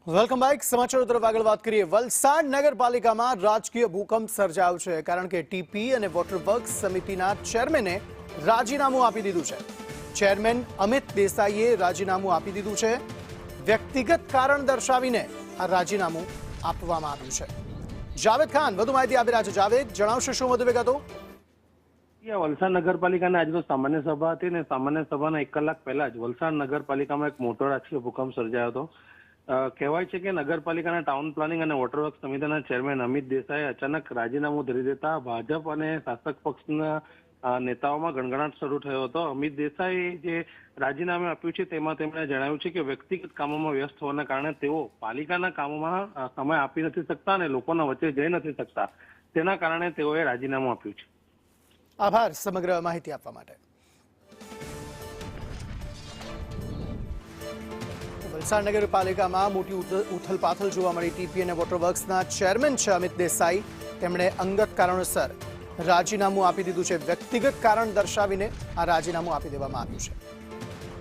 Welcome back. સમાચારો તરફ આગળ વાત કરીએ. વલસાડ નગરપાલિકામાં રાજકીય ભૂકંપ સર્જાયો છે, કારણ કે ટીપી અને વોટર વર્ક્સ સમિતિના ચેરમેને રાજીનામું આપી દીધું છે. ચેરમેન અમિત દેસાઈએ રાજીનામું આપી દીધું છે. વ્યક્તિગત કારણ દર્શાવીને આ રાજીનામું આપવામાં આવ્યું છે. જાવેદ ખાન વધુ માહિતી આપી રહ્યા છે. જાવેદ, જણાવશો શું વધુ વિગતો? વલસાડ નગરપાલિકાની આજનો સામાન્ય સભા હતી ને સામાન્ય સભાના 1 કલાક પહેલા જ વલસાડ નગરપાલિકામાં એક મોટો રાજકીય ભૂકંપ સર્જાયો હતો. કહેવાય છે કે નગરપાલિકાના ટાઉન પ્લાનિંગ અને વોટર વર્ક સમિતિના ચેરમેન અમિત દેસાઈએ અચાનક રાજીનામું ધરી દેતા ભાજપ અને શાસક પક્ષના નેતાઓમાં ગણગણાટ શરૂ થયો હતો. અમિત દેસાઈએ જે રાજીનામું આપ્યું છે તેમાં તેમણે જણાવ્યું છે કે વ્યક્તિગત કામોમાં વ્યસ્ત હોવાના કારણે તેઓ પાલિકાના કામોમાં સમય આપી નથી શકતા અને લોકોના વચ્ચે જઈ નથી શકતા. તેના કારણે તેઓએ રાજીનામું આપ્યું છે. આભાર સમગ્ર માહિતી આપવા માટે. વલસાડ નગરપાલિકામાં મોટી ઉથલપાથલ જોવા મળી. ટીપી અને વોટર વર્ક્સના ચેરમેન છે અમિત દેસાઈ. તેમણે અંગત કારણોસર રાજીનામું આપી દીધું છે. વ્યક્તિગત કારણ દર્શાવીને આ રાજીનામું આપી દેવામાં આવ્યું છે.